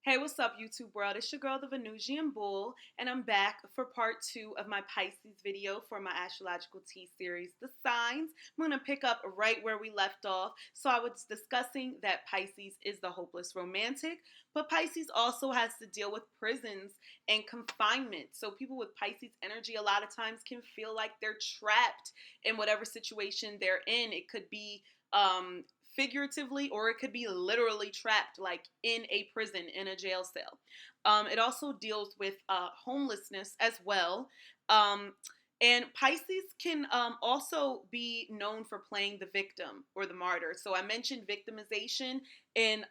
Hey, what's up, YouTube world? It's your girl, the Venusian Bull, and I'm back for part 2 of my Pisces video for my astrological tea series, The Signs. I'm going to pick up right where we left off. So I was discussing that Pisces is the hopeless romantic, but Pisces also has to deal with prisons and confinement. So people with Pisces energy a lot of times can feel like they're trapped in whatever situation they're in. It could be figuratively, or it could be literally trapped, like in a prison, in a jail cell. It also deals with homelessness as well. And Pisces can also be known for playing the victim or the martyr. So I mentioned victimization in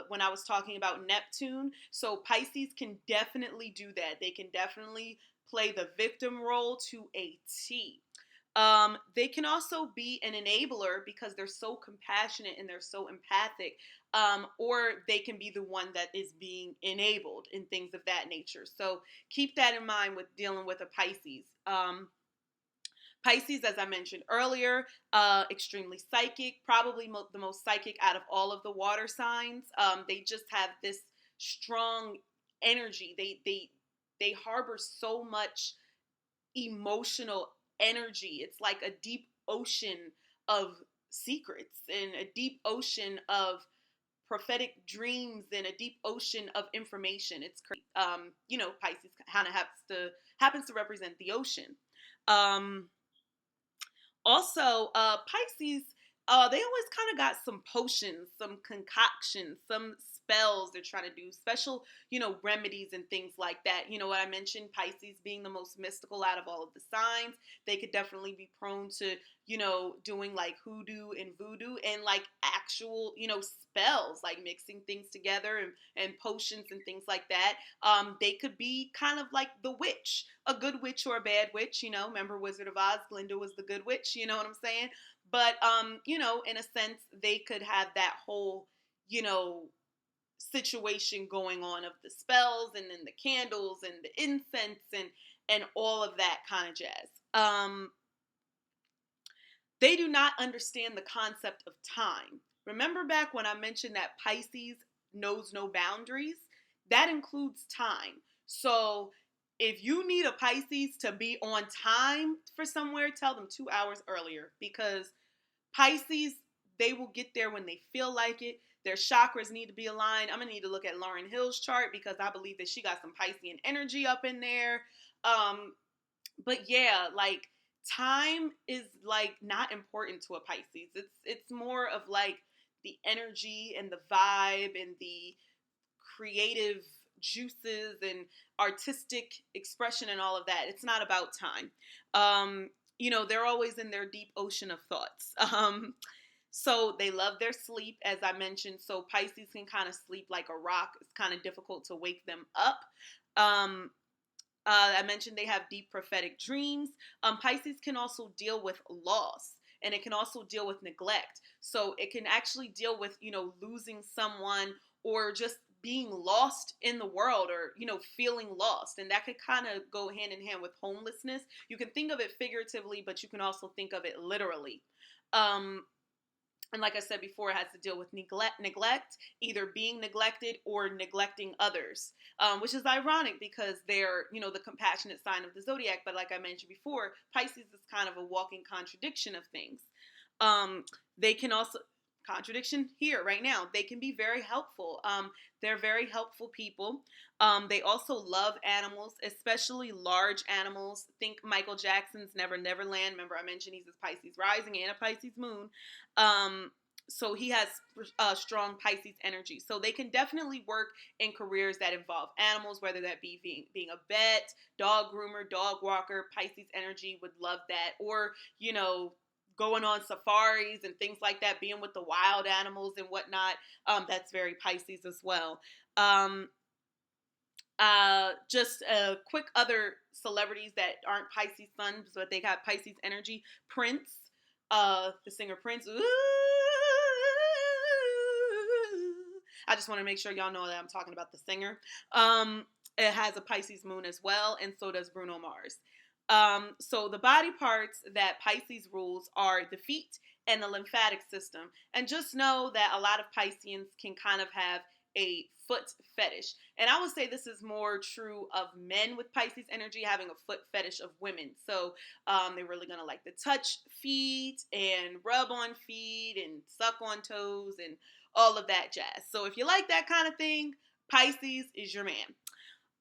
when I was talking about Neptune. So Pisces can definitely do that. They can definitely play the victim role to a T. They can also be an enabler because they're so compassionate and they're so empathic, or they can be the one that is being enabled and things of that nature. So keep that in mind with dealing with a Pisces. Pisces, as I mentioned earlier, extremely psychic, probably the most psychic out of all of the water signs. They just have this strong energy. They harbor so much emotional energy. It's like a deep ocean of secrets and a deep ocean of prophetic dreams and a deep ocean of information. It's crazy. Pisces kind of happens to represent the ocean. Um, Pisces, they always kind of got some potions, some concoctions, some spells they're trying to do, special, remedies and things like that. You know what I mentioned, Pisces being the most mystical out of all of the signs. They could definitely be prone to, doing like hoodoo and voodoo and like actual, spells, like mixing things together and potions and things like that. They could be kind of like the witch, a good witch or a bad witch. Remember Wizard of Oz? Glinda was the good witch. You know what I'm saying? But in a sense, they could have that whole, situation going on of the spells and then the candles and the incense and all of that kind of jazz. They do not understand the concept of time. Remember back when I mentioned that Pisces knows no boundaries? That includes time. So if you need a Pisces to be on time for somewhere, tell them 2 hours earlier, because Pisces, they will get there when they feel like it. Their chakras need to be aligned. I'm going to need to look at Lauryn Hill's chart because I believe that she got some Piscean energy up in there. But yeah, like time is like not important to a Pisces. It's more of like the energy and the vibe and the creative juices and artistic expression and all of that. It's not about time. They're always in their deep ocean of thoughts. So they love their sleep, as I mentioned. So Pisces can kind of sleep like a rock. It's kind of difficult to wake them up. I mentioned they have deep prophetic dreams. Pisces can also deal with loss, and it can also deal with neglect. So it can actually deal with, losing someone or just being lost in the world, or, feeling lost. And that could kind of go hand in hand with homelessness. You can think of it figuratively, but you can also think of it literally. And like I said before, it has to deal with neglect, either being neglected or neglecting others, which is ironic because they're, the compassionate sign of the zodiac. But like I mentioned before, Pisces is kind of a walking contradiction of things. They can also, contradiction here right now, they can be very helpful. They're very helpful people. They also love animals, especially large animals. Think Michael Jackson's Never Never Land. Remember I mentioned he's a Pisces rising and a Pisces moon. So he has strong Pisces energy. So they can definitely work in careers that involve animals, whether that be being a vet, dog groomer, dog walker. Pisces energy would love that. Or, going on safaris and things like that, being with the wild animals and whatnot. That's very Pisces as well. Just quick other celebrities that aren't Pisces suns, but they got Pisces energy. Prince, the singer Prince. Ooh, I just want to make sure y'all know that I'm talking about the singer. It has a Pisces moon as well, and so does Bruno Mars. So the body parts that Pisces rules are the feet and the lymphatic system. And just know that a lot of Pisceans can kind of have a foot fetish. And I would say this is more true of men with Pisces energy having a foot fetish of women. So they're really going to like to touch feet and rub on feet and suck on toes and all of that jazz. So if you like that kind of thing, Pisces is your man.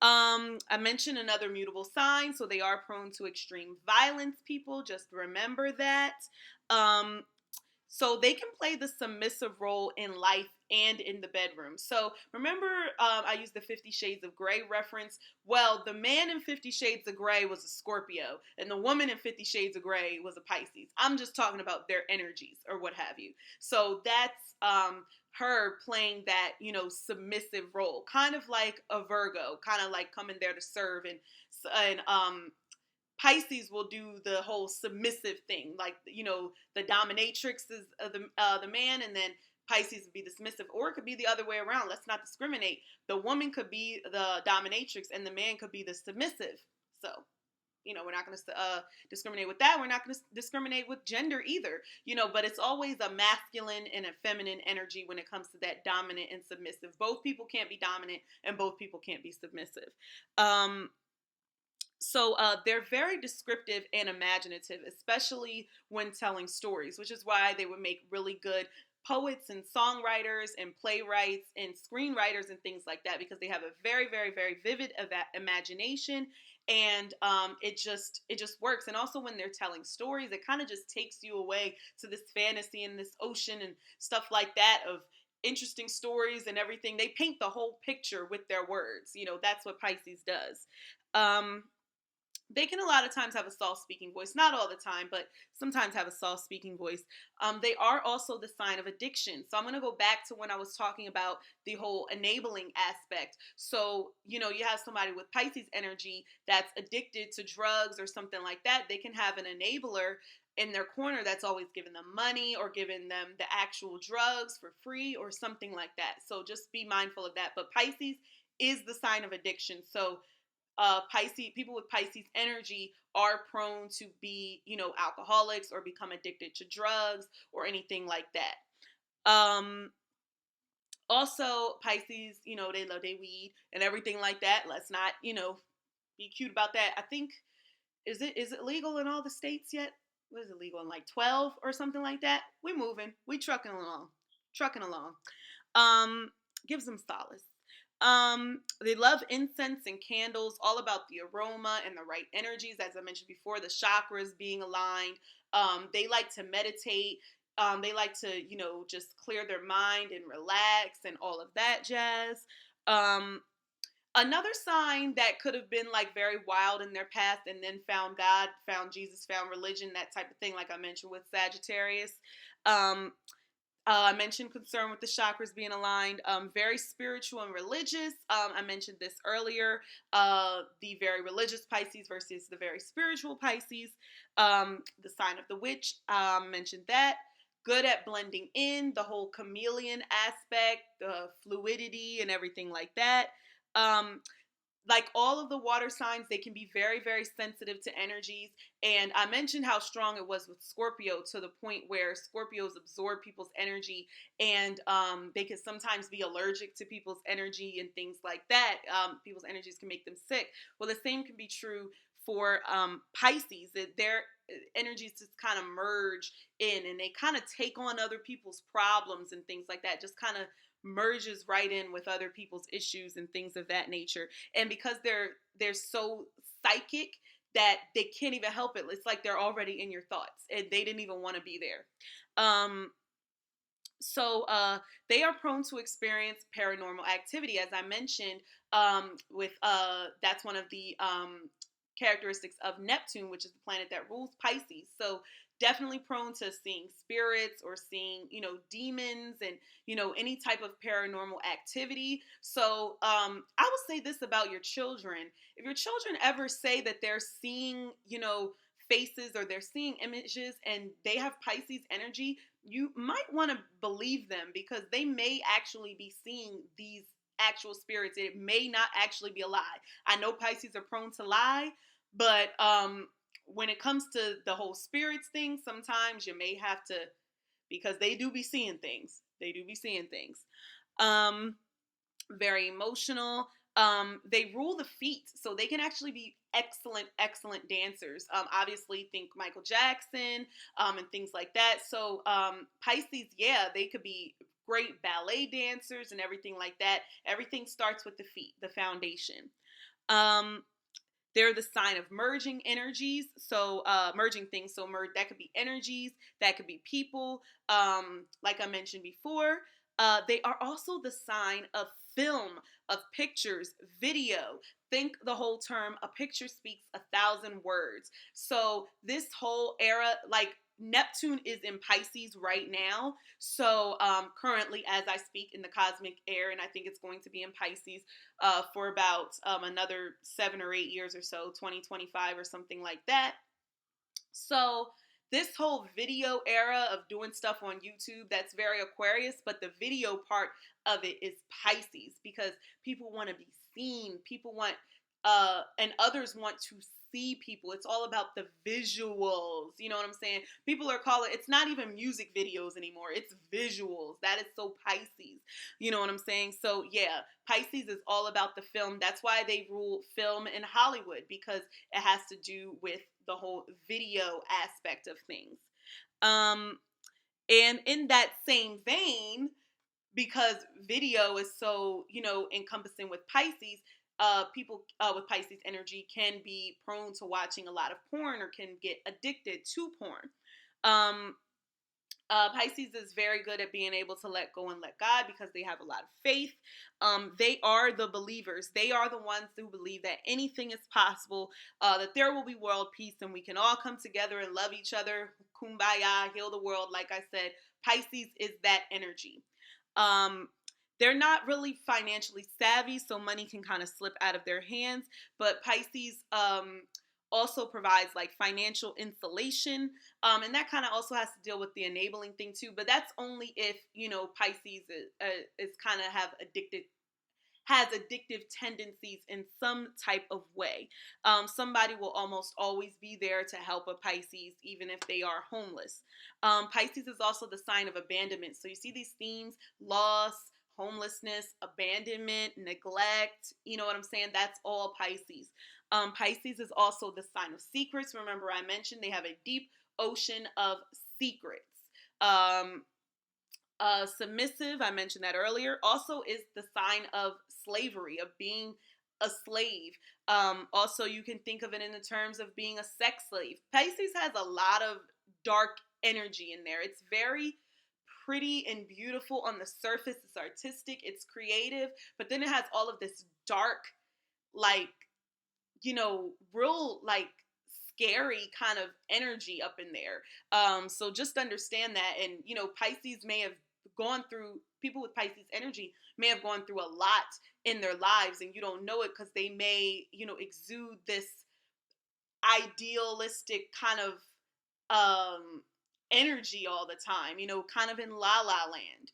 I mentioned another mutable sign, so they are prone to extreme violence, people. Just remember that. Um, so they can play the submissive role in life and in the bedroom. So remember, I used the 50 Shades of Grey reference. Well, the man in 50 Shades of Grey was a Scorpio, and the woman in 50 Shades of Grey was a Pisces. I'm just talking about their energies or what have you. So that's her playing that, submissive role, kind of like a Virgo, kind of like coming there to serve, and Pisces will do the whole submissive thing, like the dominatrix is the man, and then Pisces would be the submissive, or it could be the other way around. Let's not discriminate. The woman could be the dominatrix, and the man could be the submissive. So, we're not going to discriminate with that. We're not going to discriminate with gender either, but it's always a masculine and a feminine energy when it comes to that dominant and submissive. Both people can't be dominant, and both people can't be submissive. So they're very descriptive and imaginative, especially when telling stories, which is why they would make really good poets and songwriters and playwrights and screenwriters and things like that, because they have a very, very, very vivid imagination, and it just works. And also when they're telling stories, it kind of just takes you away to this fantasy and this ocean and stuff like that of interesting stories and everything. They paint the whole picture with their words. That's what Pisces does. They can a lot of times have a soft speaking voice, not all the time, but sometimes have a soft speaking voice. They are also the sign of addiction. So I'm going to go back to when I was talking about the whole enabling aspect. So, you have somebody with Pisces energy that's addicted to drugs or something like that. They can have an enabler in their corner that's always giving them money or giving them the actual drugs for free or something like that. So just be mindful of that. But Pisces is the sign of addiction. So Pisces, people with Pisces energy are prone to be, alcoholics or become addicted to drugs or anything like that. Also, Pisces, they love their weed and everything like that. Let's not, be cute about that. I think, is it legal in all the states yet? What is it legal in, like 12 or something like that? We're moving. We trucking along. Gives them solace. They love incense and candles, all about the aroma and the right energies. As I mentioned before, the chakras being aligned. They like to meditate. They like to, just clear their mind and relax and all of that jazz. Another sign that could have been like very wild in their past and then found God, found Jesus, found religion, that type of thing, like I mentioned with Sagittarius. I mentioned concern with the chakras being aligned. Very spiritual and religious. I mentioned this earlier. The very religious Pisces versus the very spiritual Pisces. The sign of the witch. Mentioned that. Good at blending in, the whole chameleon aspect, the fluidity and everything like that. Like all of the water signs, they can be very, very sensitive to energies. And I mentioned how strong it was with Scorpio, to the point where Scorpios absorb people's energy, and they can sometimes be allergic to people's energy and things like that. People's energies can make them sick. Well, the same can be true for Pisces, that their energies just kind of merge in, and they kind of take on other people's problems and things like that. Just kind of merges right in with other people's issues and things of that nature. And because they're so psychic that they can't even help it. It's like they're already in your thoughts and they didn't even want to be there. So they are prone to experience paranormal activity, as I mentioned. That's one of the characteristics of Neptune, which is the planet that rules Pisces. So definitely prone to seeing spirits or seeing, demons and, any type of paranormal activity. So I will say this about your children. If your children ever say that they're seeing, faces or they're seeing images and they have Pisces energy, you might want to believe them, because they may actually be seeing these actual spirits. It may not actually be a lie. I know Pisces are prone to lie, but when it comes to the whole spirits thing, sometimes you may have to, because they do be seeing things. very emotional. They rule the feet, so they can actually be excellent dancers. Obviously, think Michael Jackson, and things like that. So Pisces, yeah, they could be great ballet dancers and everything like that. Everything starts with the feet, the foundation. Um, they're the sign of merging energies, so merging things. So that could be energies, that could be people. Like I mentioned before, they are also the sign of film, of pictures, video. Think the whole term, a picture speaks 1,000 words. So this whole era, like Neptune is in Pisces right now. So currently, as I speak, in the cosmic air, and I think it's going to be in Pisces for about another 7 or 8 years or so, 2025 or something like that. So this whole video era of doing stuff on YouTube, that's very Aquarius, but the video part of it is Pisces, because people want to be seen. People want, and others want to see people. It's all about the visuals. You know what I'm saying? People are calling, it's not even music videos anymore. It's visuals. That is so Pisces. You know what I'm saying? So yeah, Pisces is all about the film. That's why they rule film in Hollywood, because it has to do with the whole video aspect of things. Um, and in that same vein, because video is so, encompassing with Pisces, people with Pisces energy can be prone to watching a lot of porn, or can get addicted to porn. Um, Pisces is very good at being able to let go and let God, because they have a lot of faith. They are the believers. They are the ones who believe that anything is possible, that there will be world peace, and we can all come together and love each other. Kumbaya, heal the world. Like I said, Pisces is that energy. Um, they're not really financially savvy, so money can kind of slip out of their hands. But Pisces also provides like financial insulation, and that kind of also has to deal with the enabling thing too. But that's only if Pisces is kind of has addictive tendencies in some type of way. Somebody will almost always be there to help a Pisces, even if they are homeless. Pisces is also the sign of abandonment. So you see these themes: loss, homelessness, abandonment, neglect. You know what I'm saying? That's all Pisces. Pisces is also the sign of secrets. Remember, I mentioned they have a deep ocean of secrets. Um, Submissive, I mentioned that earlier, also is the sign of slavery, of being a slave. Also, you can think of it in the terms of being a sex slave. Pisces has a lot of dark energy in there. It's very pretty and beautiful on the surface. It's artistic, it's creative, but then it has all of this dark, like, real, like, scary kind of energy up in there. So just understand that. And, Pisces may have gone through, people with Pisces energy may have gone through a lot in their lives, and you don't know it, because they may, exude this idealistic kind of energy all the time, kind of in la la land.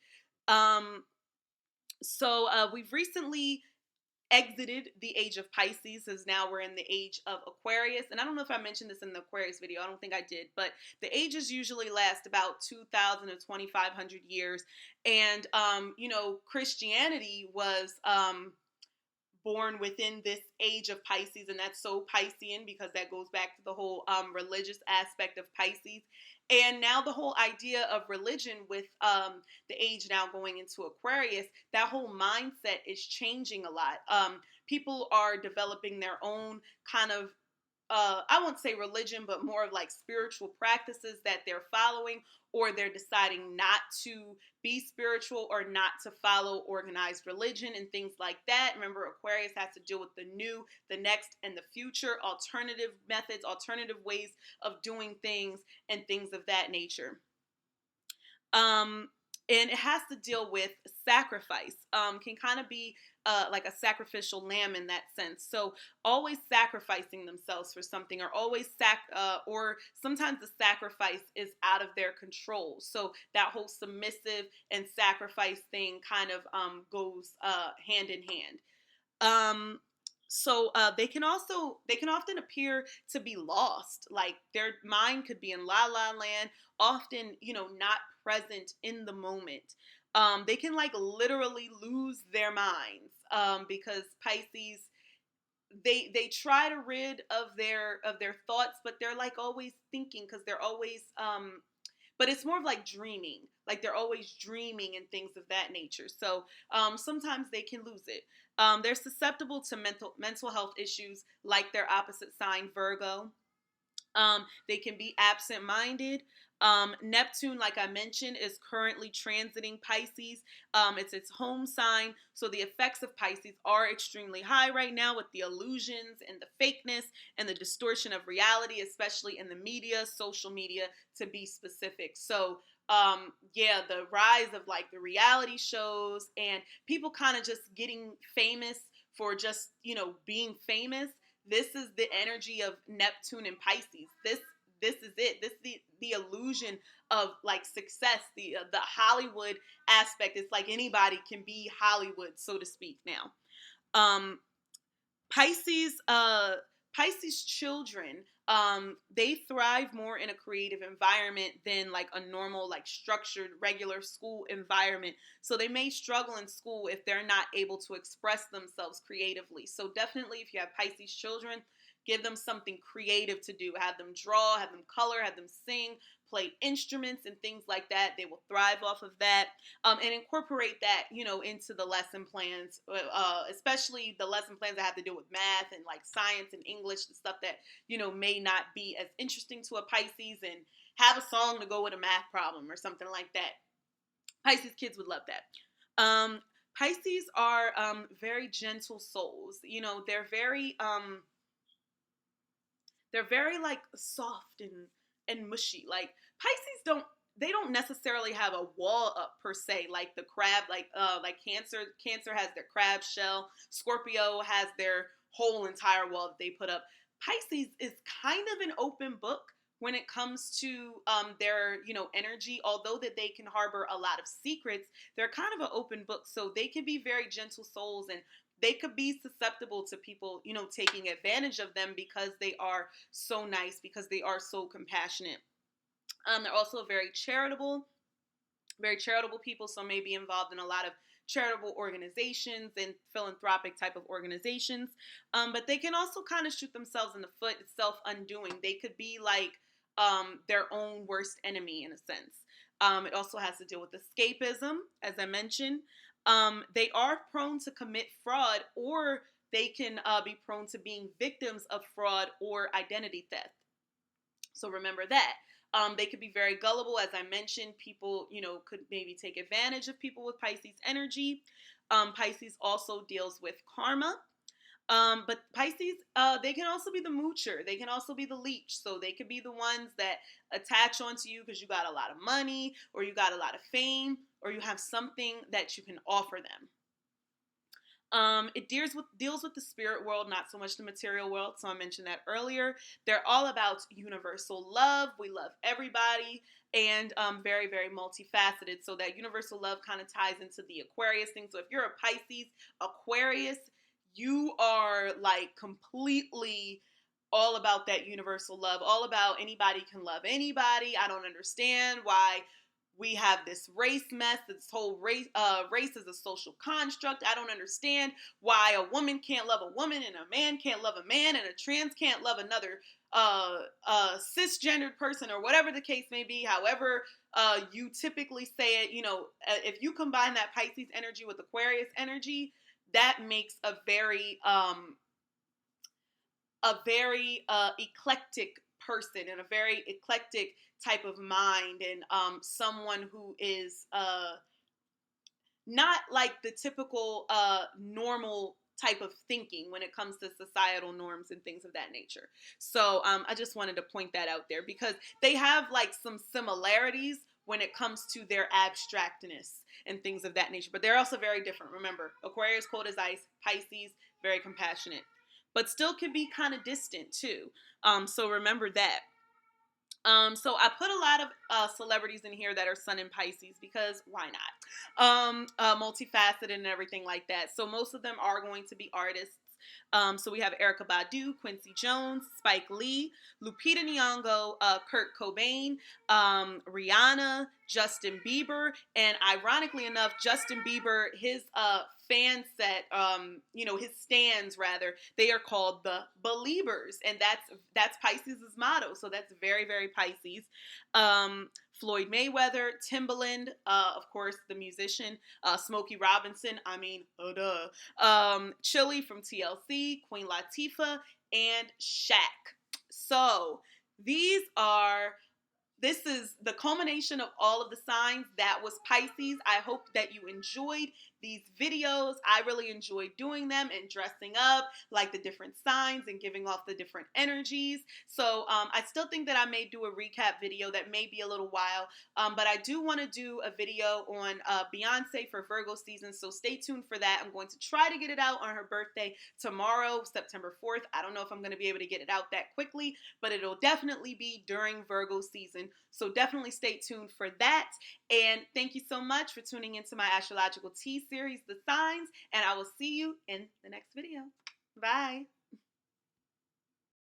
So we've recently exited the age of Pisces, as now we're in the age of Aquarius. And I don't know if I mentioned this in the Aquarius video. I don't think I did, but the ages usually last about 2,000 to 2,500 years. And, Christianity was born within this age of Pisces, and that's so Piscean, because that goes back to the whole religious aspect of Pisces. And now the whole idea of religion with the age now going into Aquarius, that whole mindset is changing a lot. People are developing their own kind of, I won't say religion, but more of like spiritual practices that they're following, or they're deciding not to be spiritual, or not to follow organized religion and things like that. Remember, Aquarius has to deal with the new, the next, and the future, alternative methods, alternative ways of doing things, and things of that nature. And it has to deal with sacrifice. Can kind of be like a sacrificial lamb in that sense. So always sacrificing themselves for something, or always or sometimes the sacrifice is out of their control. So that whole submissive and sacrifice thing kind of goes hand in hand. They can often appear to be lost, like their mind could be in la la land, often not present in the moment. They can like literally lose their minds, because Pisces, they try to rid of their thoughts, but they're like always thinking, because they're always but it's more of like dreaming, like they're always dreaming and things of that nature. So sometimes they can lose it. They're susceptible to mental health issues, like their opposite sign, Virgo. They can be absent-minded. Neptune, like I mentioned, is currently transiting Pisces. It's its home sign, so the effects of Pisces are extremely high right now, with the illusions and the fakeness and the distortion of reality, especially in the media, social media, to be specific. So yeah, the rise of like the reality shows and people kind of just getting famous for just, being famous. This is the energy of Neptune and Pisces. This is it. This is the illusion of like success, the Hollywood aspect. It's like anybody can be Hollywood, so to speak now. Um, Pisces, Pisces children, they thrive more in a creative environment than like a normal, like structured, regular school environment. So they may struggle in school if they're not able to express themselves creatively. So definitely, if you have Pisces children, give them something creative to do. Have them draw, have them color, have them sing, play instruments and things like that. They will thrive off of that, and incorporate that, into the lesson plans, especially the lesson plans that have to do with math and like science and English and stuff that, may not be as interesting to a Pisces, and have a song to go with a math problem or something like that. Pisces kids would love that. Pisces are very gentle souls. They're very like soft and mushy. Like Pisces don't necessarily have a wall up per se, like the crab, like Cancer has their crab shell. Scorpio has their whole entire wall that they put up. Pisces is kind of an open book when it comes to their energy. Although that they can harbor a lot of secrets, they're kind of an open book, so they can be very gentle souls, and they could be susceptible to people, taking advantage of them, because they are so nice, because they are so compassionate. They're also very charitable people, so may be involved in a lot of charitable organizations and philanthropic type of organizations. But they can also kind of shoot themselves in the foot, self-undoing. They could be like their own worst enemy in a sense. It also has to deal with escapism, as I mentioned. They are prone to commit fraud, or they can be prone to being victims of fraud or identity theft. So remember that. They could be very gullible, as I mentioned. People, could maybe take advantage of people with Pisces energy. Pisces also deals with karma. But Pisces, they can also be the moocher. They can also be the leech. So they could be the ones that attach onto you because you got a lot of money, or you got a lot of fame, or you have something that you can offer them. It deals with the spirit world, not so much the material world. So I mentioned that earlier. They're all about universal love. We love everybody, and very, very multifaceted. So that universal love kind of ties into the Aquarius thing. So if you're a Pisces, Aquarius, you are like completely all about that universal love, all about anybody can love anybody. I don't understand why we have this race mess. This whole race is a social construct. I don't understand why a woman can't love a woman, and a man can't love a man, and a trans can't love another cisgendered person, or whatever the case may be. However, you typically say it. If you combine that Pisces energy with Aquarius energy, that makes a very eclectic person, and a very eclectic type of mind, and someone who is not like the typical normal type of thinking when it comes to societal norms and things of that nature. So I just wanted to point that out there, because they have like some similarities when it comes to their abstractness and things of that nature, but they're also very different. Remember, Aquarius cold as ice, Pisces very compassionate, but still can be kind of distant too. So remember that. So I put a lot of celebrities in here that are Sun in Pisces, because why not? Multifaceted and everything like that. So most of them are going to be artists. So we have Erykah Badu, Quincy Jones, Spike Lee, Lupita Nyong'o, Kurt Cobain, Rihanna, Justin Bieber, and ironically enough, Justin Bieber, his fan set, his stands rather, they are called the Beliebers, and that's Pisces' motto. So that's very, very Pisces. Floyd Mayweather, Timbaland, of course, the musician, Smokey Robinson, Chili from TLC, Queen Latifah, and Shaq. So this is the culmination of all of the signs. That was Pisces. I hope that you enjoyed these videos. I really enjoyed doing them and dressing up like the different signs and giving off the different energies. So I still think that I may do a recap video that may be a little while, but I do want to do a video on Beyonce for Virgo season, so stay tuned for that. I'm going to try to get it out on her birthday tomorrow, September 4th. I don't know if I'm going to be able to get it out that quickly, but it'll definitely be during Virgo season, so definitely stay tuned for that. And thank you so much for tuning into my astrological tea series, The Signs, and I will see you in the next video. Bye.